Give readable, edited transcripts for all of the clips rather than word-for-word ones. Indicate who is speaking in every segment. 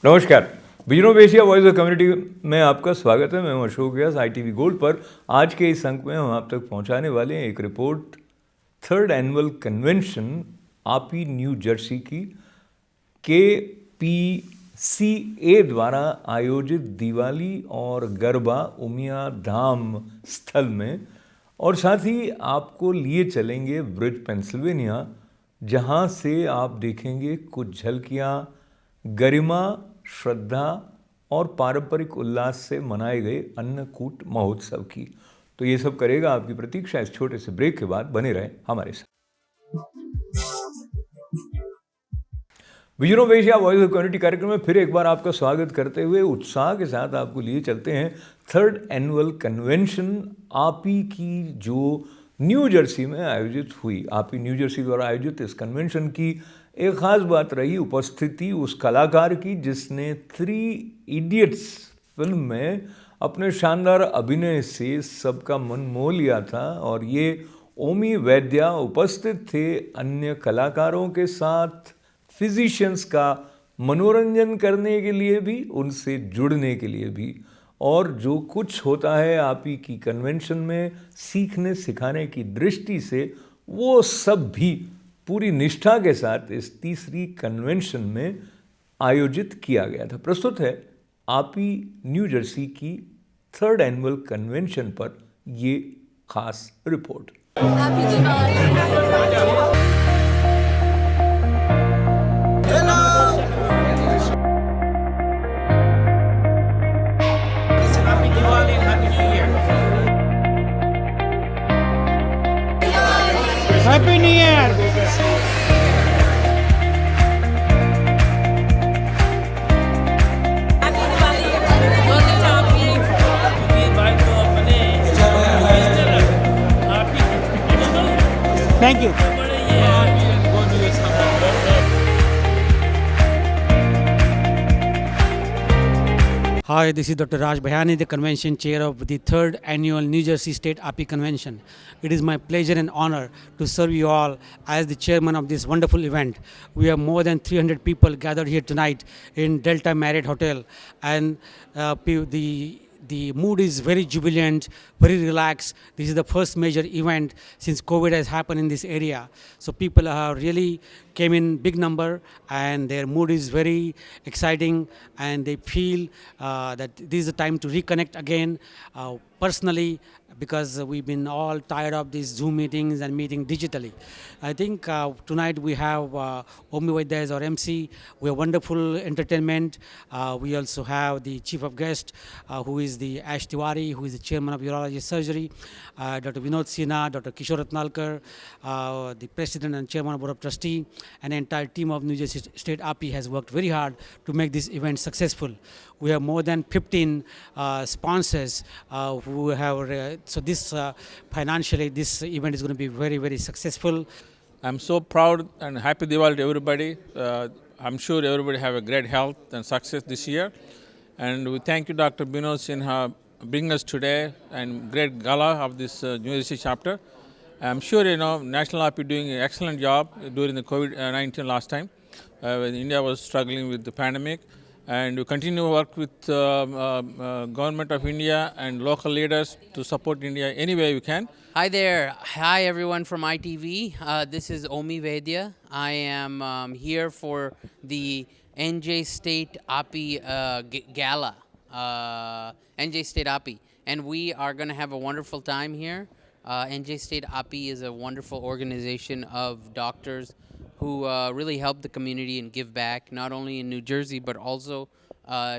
Speaker 1: नमस्कार, vision of Asia voice of community में आपका स्वागत है। मैं हूं अशोक व्यास ITV गोल्ड पर। आज के इस अंक में हम आप तक पहुंचाने वाले हैं एक रिपोर्ट थर्ड एनुअल कन्वेंशन आपी न्यू जर्सी की KPCA द्वारा आयोजित दिवाली और गरबा उमिया धाम स्थल में, और साथ ही आपको लिए चलेंगे ब्रिज पेंसिल्वेनिया, जहां से आप देखेंगे कुछ झलकियां गरिमा, श्रद्धा और पारंपरिक उल्लास से मनाए गए अन्नकूट महोत्सव की। तो ये सब करेगा आपकी प्रतीक्षा इस छोटे से ब्रेक के बाद। बने रहे हमारे साथ। Vision of Asia voice of community कार्यक्रम में फिर एक बार आपका स्वागत करते हुए उत्साह के साथ आपको लिए चलते हैं थर्ड एनुअल कन्वेंशन आपी की, जो न्यू जर्सी में आयोजित हुई। आपी न्यू जर्सी द्वारा आयोजित इस कन्वेंशन की एक ख़ास बात रही उपस्थिति उस कलाकार की जिसने 3 इडियट्स फिल्म में अपने शानदार अभिनय से सबका मन मोह लिया था। और ये ओमी वैद्या उपस्थित थे अन्य कलाकारों के साथ, फिजिशियंस का मनोरंजन करने के लिए भी, उनसे जुड़ने के लिए भी। और जो कुछ होता है आप ही की कन्वेंशन में सीखने सिखाने की दृष्टि से, वो सब भी पूरी निष्ठा के साथ इस तीसरी कन्वेंशन में आयोजित किया गया था। प्रस्तुत है आपी न्यू जर्सी की थर्ड एनुअल कन्वेंशन पर ये खास report.
Speaker 2: Happy New Year! Thank you. Hi, this is Dr. Raj Bhayani, the convention chair of the 3rd annual New Jersey State API Convention. It is my pleasure and honor to serve you all as the chairman of this wonderful event. We have more than 300 people gathered here tonight in Delta Marriott Hotel, and the mood is very jubilant, very relaxed. This is the first major event since COVID has happened in this area. So people are really came in big number, and their mood is very exciting, and they feel that this is the time to reconnect again personally, because we've been all tired of these Zoom meetings and meeting digitally. I think tonight we have Omi Vaidya as our MC. We have wonderful entertainment. We also have the chief of guest, who is the Ash Tiwari, who is the chairman of urology surgery, Dr. Vinod Sinha, Dr. Kishore Ratnalkar, the president and chairman of board of trustee, and the entire team of New Jersey State API has worked very hard to make this event successful. We have more than 15 sponsors who have, so this financially this event is going to be very, very successful.
Speaker 3: I'm so proud and happy Diwali to everybody. I'm sure everybody have a great health and success this year. And we thank you, Dr. Vinod Sinha, bringing us today and great gala of this New Jersey chapter. I'm sure National API doing an excellent job during the COVID-19 last time when India was struggling with the pandemic. And we continue to work with Government of India and local leaders to support India any way we can.
Speaker 4: Hi there. Hi everyone from ITV. This is Omi Vaidya. I am here for the NJ State API Gala. NJ State API. And we are going to have a wonderful time here. NJ State API is a wonderful organization of doctors who really help the community and give back, not only in New Jersey, but also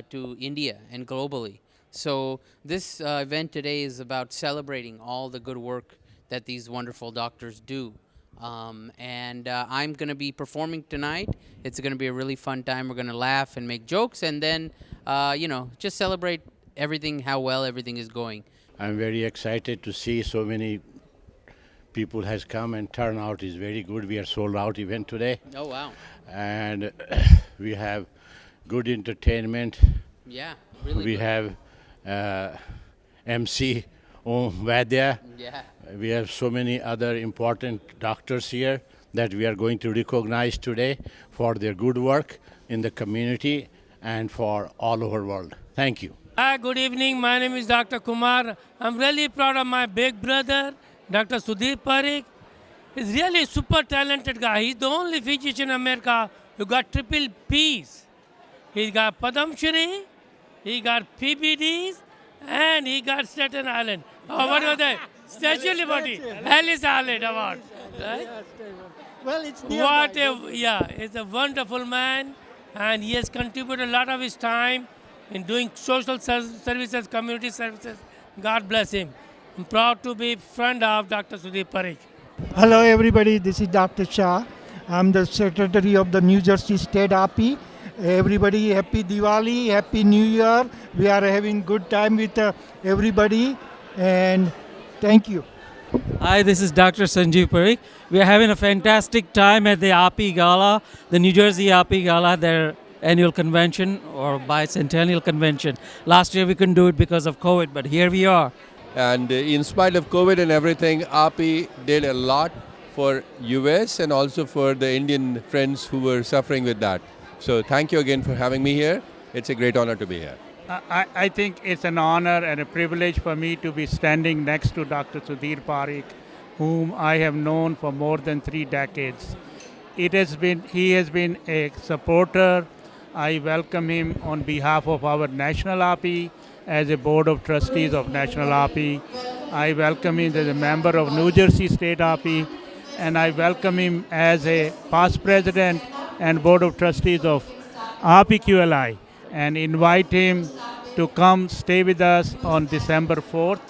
Speaker 4: to India and globally. So this event today is about celebrating all the good work that these wonderful doctors do. And I'm going to be performing tonight. It's going to be a really fun time. We're going to laugh and make jokes, and then, just celebrate everything, how well everything is going.
Speaker 5: I'm very excited to see so many people has come, and turnout is very good. We are sold out event today,
Speaker 4: Oh, wow.
Speaker 5: and we have good entertainment.
Speaker 4: Yeah, really
Speaker 5: We
Speaker 4: good.
Speaker 5: have MC Om Vaidya.
Speaker 4: Yeah.
Speaker 5: We have so many other important doctors here that we are going to recognize today for their good work in the community and for all over world. Thank you.
Speaker 6: Hi, good evening. My name is Dr. Kumar. I'm really proud of my big brother, Dr. Sudhir Parikh. He's really a super talented guy. He's the only physician in America who got triple P's. He got Padam Shri, he got PBDs, and he got Staten Island. Oh, what was that? Statue of Liberty. Ellis Island Award. Right?
Speaker 7: Well, it's
Speaker 6: What he's a wonderful man, and he has contributed a lot of his time in doing social services, community services. God bless him. I'm proud to be friend of Dr. Sudhir Parikh.
Speaker 7: Hello, everybody. This is Dr. Shah. I'm the secretary of the New Jersey State API. Everybody, happy Diwali, happy New Year. We are having good time with everybody, and thank you.
Speaker 8: Hi, this is Dr. Sanjeev Parikh. We are having a fantastic time at the API Gala, the New Jersey API Gala, their annual convention or bicentennial convention. Last year we couldn't do it because of COVID, but here we are.
Speaker 9: And in spite of COVID and everything, API did a lot for US and also for the Indian friends who were suffering with that. So thank you again for having me here. It's a great honor to be here.
Speaker 10: I think it's an honor and a privilege for me to be standing next to Dr. Sudhir Parikh, whom I have known for more than 3 decades. He has been a supporter. I welcome him on behalf of our National API as a board of trustees of National API. I welcome him as a member of New Jersey State API, and I welcome him as a past president and board of trustees of API QLI, and invite him to come stay with us on December 4th,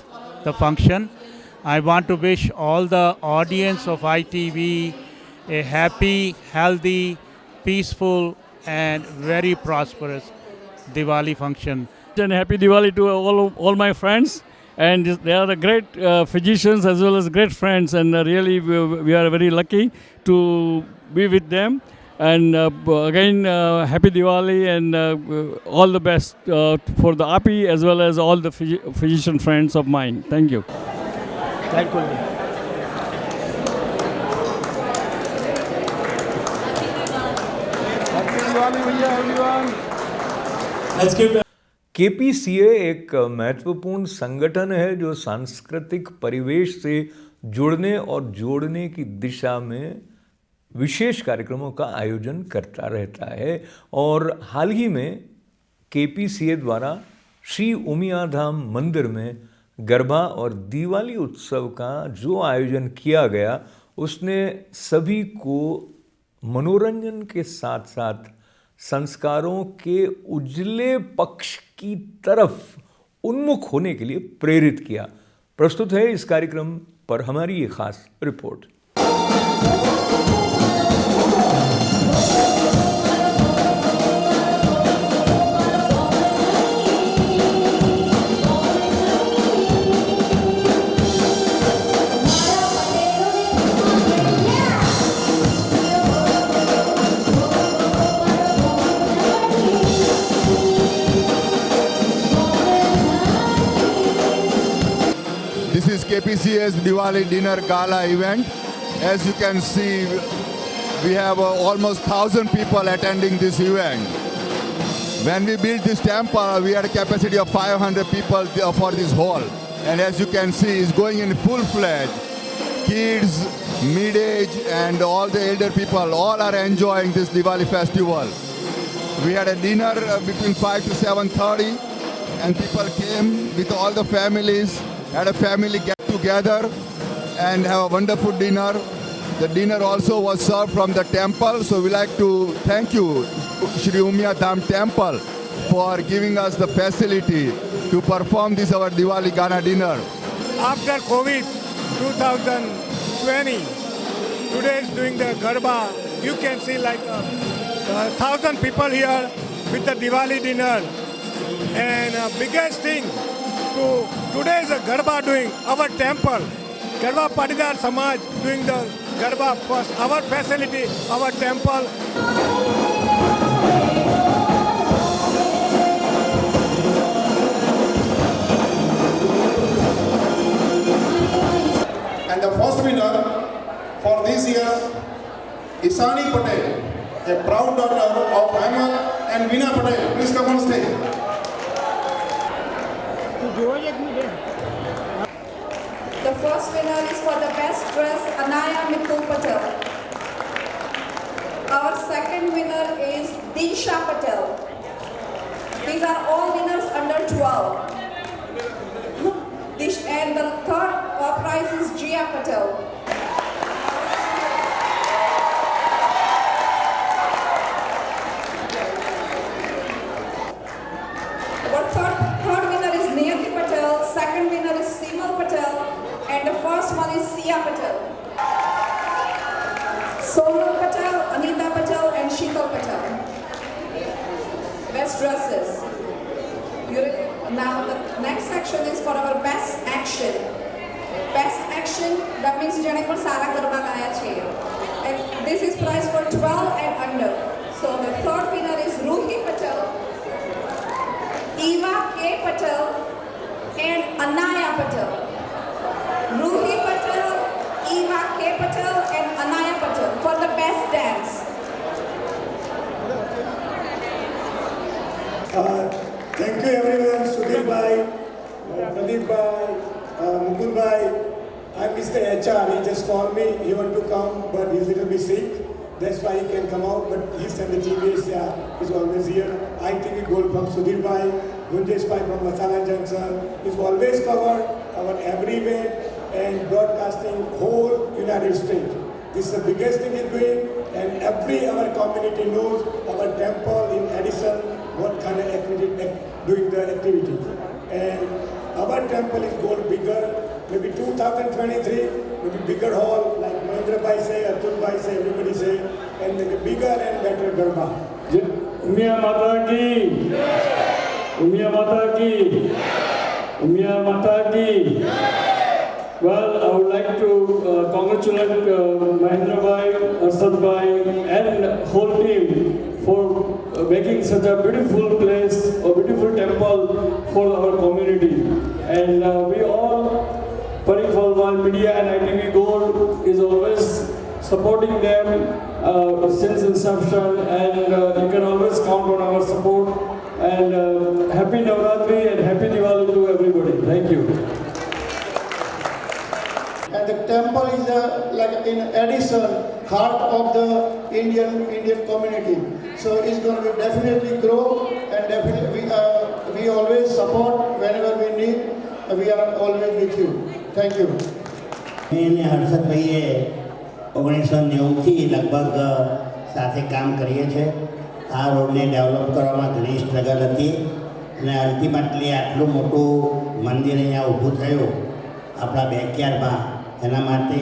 Speaker 10: the function. I want to wish all the audience of ITV a happy, healthy, peaceful, and very prosperous Diwali function.
Speaker 8: And happy Diwali to all my friends. And they are the great physicians as well as great friends. And really, we are very lucky to be with them. And again, happy Diwali and all the best for the API as well as all the physician friends of mine. Thank you.
Speaker 7: Thank you.
Speaker 1: केपीसीए एक महत्वपूर्ण संगठन है जो सांस्कृतिक परिवेश से जुड़ने और जोड़ने की दिशा में विशेष कार्यक्रमों का आयोजन करता रहता है। और हाल ही में केपीसीए द्वारा श्री उमियाधाम मंदिर में गरबा और दिवाली उत्सव का जो आयोजन किया गया, उसने सभी को मनोरंजन के साथ साथ संस्कारों के उजले पक्ष की तरफ उन्मुख होने के लिए प्रेरित किया। प्रस्तुत है इस कार्यक्रम पर हमारी ये खास report.
Speaker 11: This is KPCA's Diwali dinner gala event. As you can see, we have almost 1,000 people attending this event. When we built this temple, we had a capacity of 500 people for this hall. And as you can see, it's going in full-fledged. Kids, mid-age, and all the elder people, all are enjoying this Diwali festival. We had a dinner between 5 to 7:30, and people came with all the families, had a family get together and have a wonderful dinner. The dinner also was served from the temple. So we like to thank you, Shri Umia Dham Temple, for giving us the facility to perform this our Diwali Gana dinner.
Speaker 12: After COVID 2020, today is doing the Garba. You can see like 1,000 people here with the Diwali dinner. And biggest thing today is a Garba doing our temple. Garba Patidar Samaj doing the Garba first. Our facility, our temple.
Speaker 13: And the first winner for this year, Isani Patel, a proud daughter of Aimal and Veena Patel. Please come on stage.
Speaker 14: The first winner is for the best dress, Anaya Mitul Patel. Our second winner is Disha Patel. These are all winners under 12. And the third prize is Jia Patel. Our third winner is Niyati Patel, second winner is Simal Patel, and the first one is Sia Patel. Sonal Patel, Anita Patel, and Sheetal Patel. Best dresses. Now the next section is for our best action. Best action, that means jane par sara garba gaya chhe. And this is prize for 12 and under. So the third winner is Ruhi Patel, Eva K. Patel, and Anaya Patel. Ruhi Patel, Eva K. Patel, and Anaya Patel for the best dance.
Speaker 12: Thank you everyone, Sudhir Bhai, Pradeep Bhai, Mukul Bhai. I'm Mr. HR, he just called me, he want to come, but he's a little bit sick. That's why he can come out, but he sent the TVS, he's always here. ITV Gold from Sudhir Bhai, Gunjesh Bhai from Masala Junction. He's always covered our every event and broadcasting whole United States. This is the biggest thing he's doing, and every our community knows our temple in Edison, what kind of activity, doing the activity. And our temple is going bigger, maybe 2023, maybe bigger hall, like Mahendra Bhai say, Atul Bhai say, everybody say, and maybe bigger and better Garba.
Speaker 8: Umia Mata ki! Umia Mata ki! Umia Mata ki! Well, I would like to congratulate Mahendra Bhai, Arshad Bhai, and whole team for making such a beautiful place, a beautiful temple for our community. And we all, Parik Falwal Media and ITV Gold is always supporting them since inception, and you can always count on our support. And happy Navratri and happy Diwali to everybody. Thank you.
Speaker 13: And the temple is like in Edison, heart of the Indian community. So it's going to be definitely grow, and definitely we always support whenever we need. We are always with you. Thank you.
Speaker 15: मैंने हर्षद भाઈએ 1990 લગભગ સાથે કામ કરીએ છીએ. આ રોડને develop કરવામાં ઘણી struggle હતી, અને અલ્ટિમેટલી આટલું મોટું મંદિર અહીંયા ઊભું થયું આપણા બેકયાર્ડમાં. એના માટે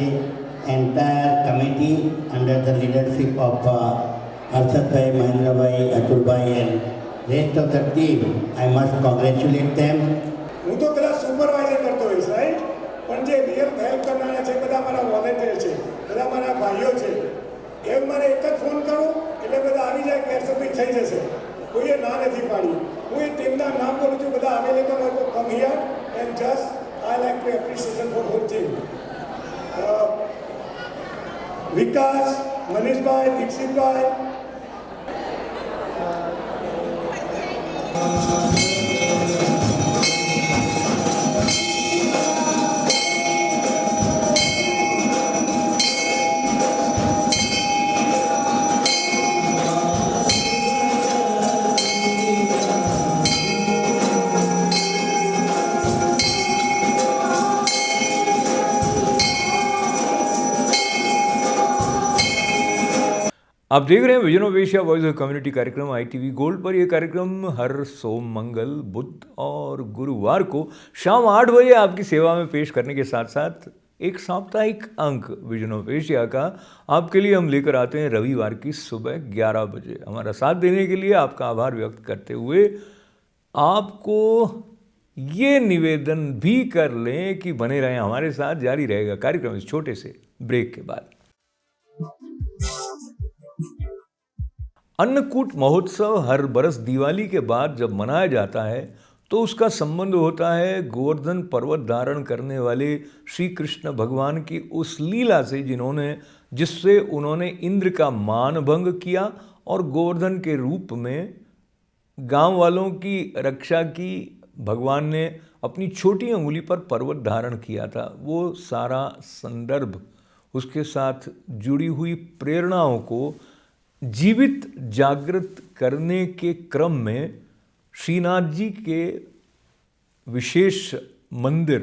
Speaker 15: entire committee under the leadership of હર્ષદભાઈ, મહેન્દ્રભાઈ, અતુલભાઈ and rest of the team, I must congratulate them.
Speaker 12: હું તો કદાચ સુપરવાઇઝર કરતો હોઈશ, રાઈટ? પણ જે રિયલ હેલ્પ કરનારા છે બધા મારા વોલેન્ટિયર છે, બધા મારા ભાઈઓ છે. એમ મારે એક જ ફોન કરું એટલે બધા આવી જાય કે સબમિટ થઈ જશે. કોઈએ ના નથી પાડી. હું એ ટીમના નામ બોલું છું, બધા અવેલેબલ હોય તો come here and just I like to appreciation for whole team. Vikas, મનીષભાઈ, દીક્ષિતભાઈ.
Speaker 1: आप देख रहे हैं vision of Asia voice of community कार्यक्रम ITV गोल्ड पर। यह कार्यक्रम हर सोम, मंगल, बुध और गुरुवार को शाम 8 बजे आपकी सेवा में पेश करने के साथ साथ एक साप्ताहिक अंक विजन ऑफ एशिया का आपके लिए हम लेकर आते हैं रविवार की सुबह 11 बजे। हमारा साथ देने के लिए आपका आभार व्यक्त करते हुए आपको ये निवेदन भी कर लें कि बने रहें हमारे साथ, जारी रहेगा कार्यक्रम इस छोटे से ब्रेक के बाद। अन्नकूट महोत्सव हर बरस दिवाली के बाद जब मनाया जाता है तो उसका संबंध होता है गोवर्धन पर्वत धारण करने वाले श्री कृष्ण भगवान की उस लीला से जिससे उन्होंने इंद्र का मान भंग किया और गोवर्धन के रूप में गांव वालों की रक्षा की। भगवान ने अपनी छोटी अंगुली पर पर्वत धारण किया था। वो सारा संदर्भ, उसके साथ जुड़ी हुई प्रेरणाओं को जीवित जागृत करने के क्रम में श्रीनाथ जी के विशेष मंदिर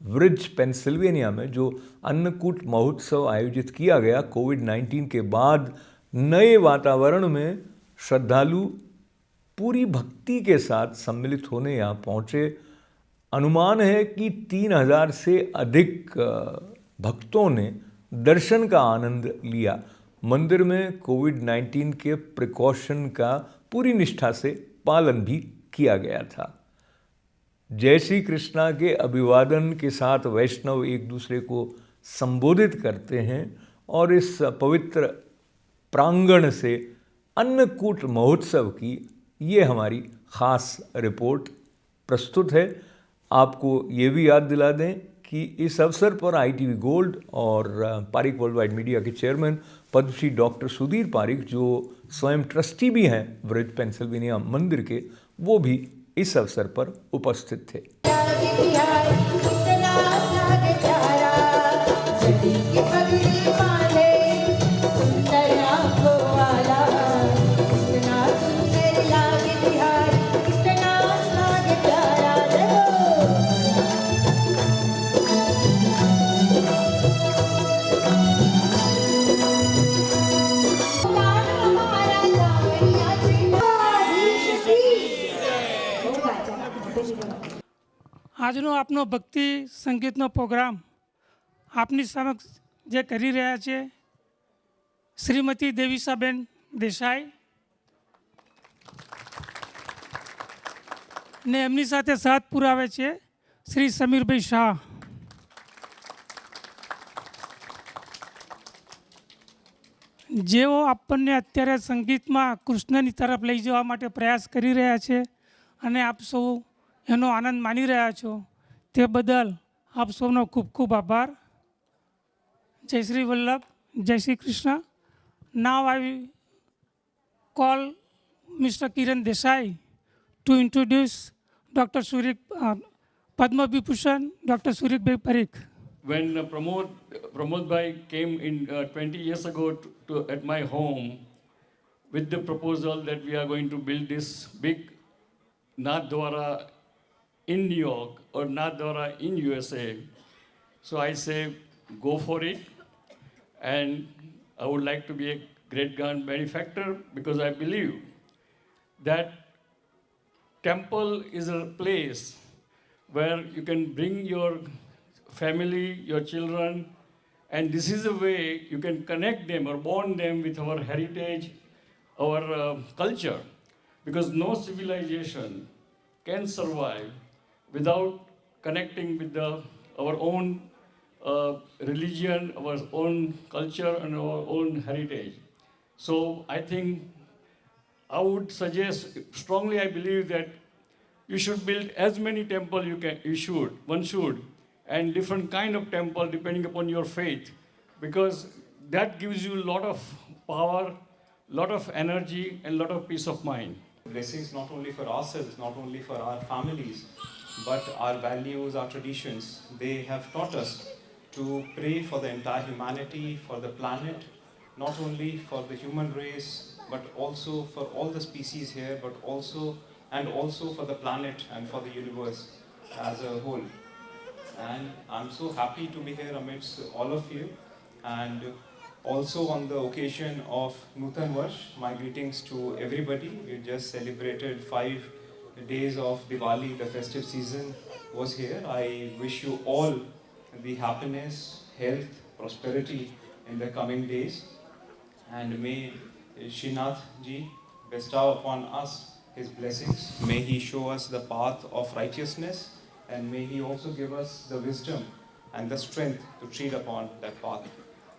Speaker 1: व्रिज पेंसिल्वेनिया में जो अन्नकूट महोत्सव आयोजित किया गया, कोविड-19 के बाद नए वातावरण में श्रद्धालु पूरी भक्ति के साथ सम्मिलित होने यहाँ पहुँचे। अनुमान है कि 3000 से अधिक भक्तों ने दर्शन का आनंद लिया। मंदिर में कोविड-19 के प्रिकॉशन का पूरी निष्ठा से पालन भी किया गया था। जय श्री कृष्णा के अभिवादन के साथ वैष्णव एक दूसरे को संबोधित करते हैं और इस पवित्र प्रांगण से अन्नकूट महोत्सव की ये हमारी खास रिपोर्ट प्रस्तुत है। आपको ये भी याद दिला दें कि इस अवसर पर ITV गोल्ड और पारिक वर्ल्ड वाइड मीडिया के चेयरमैन पद्मश्री डॉक्टर सुधीर पारिक, जो स्वयं ट्रस्टी भी हैं व्रिज पेंसिल्वेनिया मंदिर के, वो भी इस अवसर पर उपस्थित थे।
Speaker 16: આજનો આપનો ભક્તિ સંગીતનો પ્રોગ્રામ આપની સમક્ષ જે કરી રહ્યા છે શ્રીમતી દેવીસાબેન દેસાઈ ને એમની સાથે સાથ પુરાવે છે શ્રી સમીરભાઈ શાહ। જેઓ આપણને અત્યારે સંગીતમાં કૃષ્ણની તરફ લઈ જવા માટે પ્રયાસ કરી રહ્યા છે અને આપ સૌ એનો આનંદ માણી રહ્યા છો, તે બદલ આપ સૌનો ખૂબ ખૂબ આભાર। જય શ્રી વલ્લભ, જય Shri Krishna. Now I call mister Kiran Desai to introduce doctor Padma Vibhushan, Dr. Surikbhai Parikh.
Speaker 8: When Pramod Bhai came in 20 years ago at my home with the proposal that we are going to build this big Nathdwara in New York or Nathdwara in USA, so I say go for it, and I would like to be a great gun manufacturer because I believe that temple is a place where you can bring your family, your children, and this is a way you can connect them or bond them with our heritage, our culture, because no civilization can survive without connecting with our own religion, our own culture, and our own heritage. So I think I would suggest strongly, I believe that you should build as many temples one should, and different kind of temple depending upon your faith, because that gives you a lot of power, lot of energy, and lot of peace of mind.
Speaker 17: Blessings not only for ourselves, not only for our families, but our values, our traditions. They have taught us to pray for the entire humanity, for the planet, not only for the human race, but also for all the species here, but also for the planet and for the universe as a whole. And I'm so happy to be here amidst all of you, and Also on the occasion of Nutan Varsh, my greetings to everybody. We just celebrated 5 days of Diwali, the festive season was here. I wish you all the happiness, health, prosperity in the coming days. And may Srinath Ji bestow upon us his blessings. May he show us the path of righteousness, and may he also give us the wisdom and the strength to tread upon that path.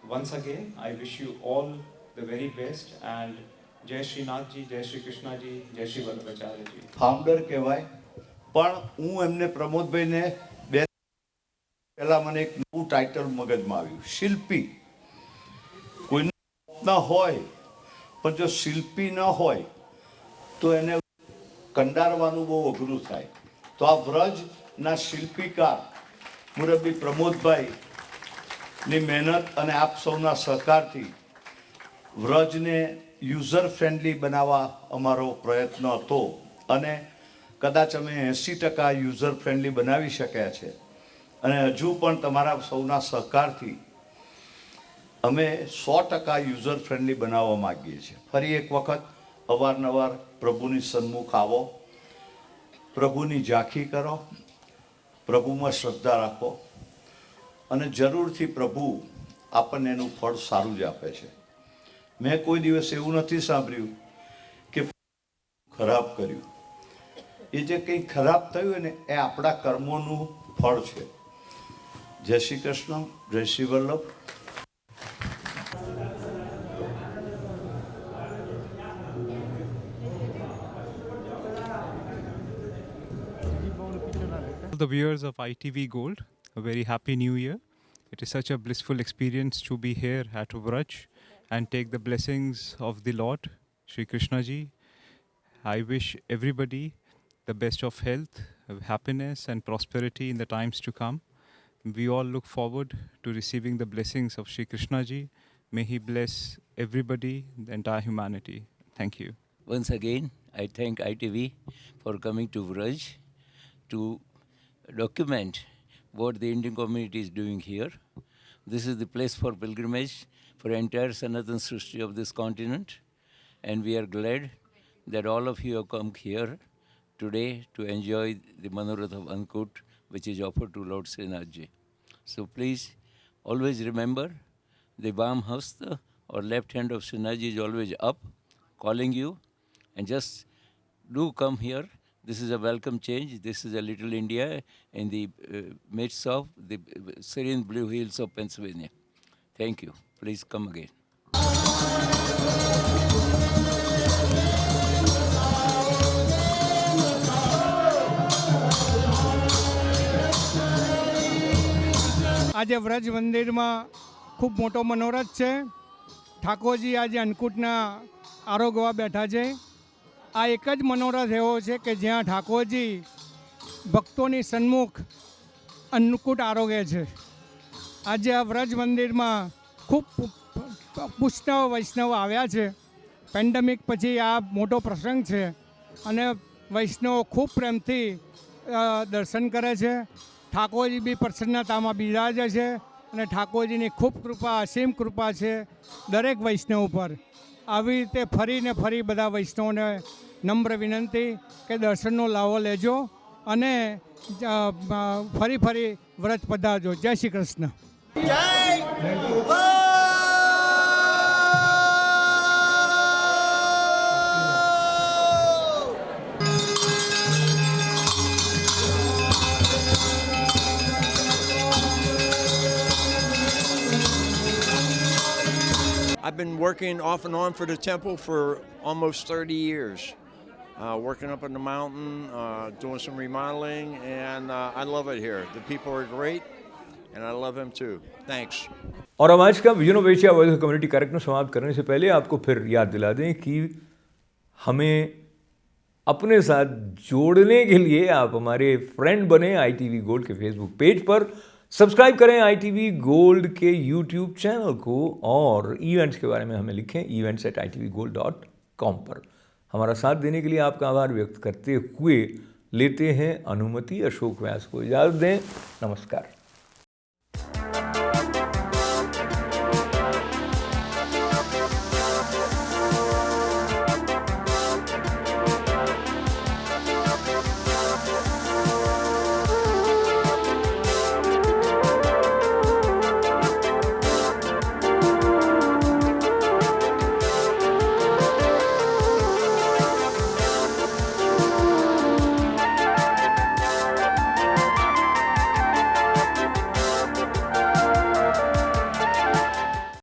Speaker 17: Once again, I wish you all the very best, and Jai Srinath Ji, Jai Shri Krishna Ji, Jai Shri Vallabhacharya Ji.
Speaker 18: Founder કહેવાય, પણ હું એમને પ્રમોદભાઈને બે પહેલા મને એક નવું title મગજમાં આવ્યું, શિલ્પી. કોઈનું ન હોય પણ જો શિલ્પી ન હોય તો એને કંડારવાનું બહુ અઘરું થાય. તો આ વ્રજના શિલ્પીકાર મુરબ્બી પ્રમોદભાઈની મહેનત અને આપ સૌના સહકારથી વ્રજને યુઝર ફ્રેન્ડલી બનાવવા અમારો પ્રયત્ન હતો, અને કદાચ અમે 80% યુઝર ફ્રેન્ડલી બનાવી શક્યા છે. અને હજુ પણ તમારા સૌના સહકારથી અમે 100% યુઝર ફ્રેન્ડલી બનાવવા માગીએ છીએ. ફરી એક વખત અવારનવાર પ્રભુની સન્મુખ આવો, પ્રભુની ઝાંખી કરો, પ્રભુમાં શ્રદ્ધા રાખો, અને જરૂરથી પ્રભુ આપણને એનું ફળ સારું જ આપે છે. મેં કોઈ દિવસ એવું નથી સાંભળ્યું કે ખરાબ કર્યું. એ જે કંઈ ખરાબ થયું ને એ આપણા કર્મોનું ફળ છે. જય શ્રી કૃષ્ણ, જય Shri Vallabh.
Speaker 17: The viewers of ITV Gold, a very happy new year. It is such a blissful experience to be here at Vraj and take the blessings of the Lord, Shri Krishna Ji. I wish everybody the best of health, happiness and prosperity in the times to come. We all look forward to receiving the blessings of Shri Krishna Ji. May he bless everybody, the entire humanity. Thank you.
Speaker 19: Once again, I thank ITV for coming to Vraj to document what the Indian community is doing here. This is the place for pilgrimage for entire Sanatan Srishti of this continent, and we are glad that all of you have come here today to enjoy the Manorath of Ankut, which is offered to Lord Srinath Ji. So please always remember the Vam Hasta or left hand of Srinath Ji is always up, calling you, and just do come here. This is a welcome change. This is a little India in the midst of the serene blue hills of Pennsylvania. Thank you. Please come again.
Speaker 10: આજે વ્રજ મંદિરમાં ખૂબ મોટો મનોરથ છે. ઠાકોરજી આજે અન્નકૂટના આરોગવા બેઠા છે. આ એક જ મનોરથ એવો છે કે જ્યાં ઠાકોરજી ભક્તોની સન્મુખ અન્નકૂટ આરોગે છે. આજે આ વ્રજ મંદિરમાં ખૂબ વૈષ્ણવ આવ્યા છે. પેન્ડેમિક પછી આ મોટો પ્રસંગ છે અને વૈષ્ણવો ખૂબ પ્રેમથી દર્શન કરે છે. ઠાકોરજી બી પ્રસન્નતામાં બિરાજે છે અને ઠાકોરજીની ખૂબ કૃપા, અસીમ કૃપા છે દરેક વૈષ્ણવ ઉપર. આવી રીતે ફરીને ફરી બધા વૈષ્ણવોને નમ્ર વિનંતી કે દર્શનનો લાવો લેજો અને ફરી ફરી વ્રત પધારજો. જય Shri Krishna.
Speaker 20: I've been working off and on for the temple for almost 30 years. Working up in the mountain, doing some remodeling, and I love it here. The people are great, and I love them too. Thanks.
Speaker 1: और हम आज का vision of Asia world community कार्यक्रम समाप्त करने से पहले आपको फिर याद दिला दें कि हमें अपने साथ जोड़ने के लिए आप हमारे फ्रेंड बने ITV गोल्ड के फेसबुक पेज पर, सब्सक्राइब करें ITV गोल्ड के यूट्यूब चैनल को, और इवेंट्स के बारे में हमें लिखें events@itvgold.com पर. हमारा साथ देने के लिए आपका आभार व्यक्त करते हुए लेते हैं अनुमति अशोक व्यास को इजाज़त दें. नमस्कार.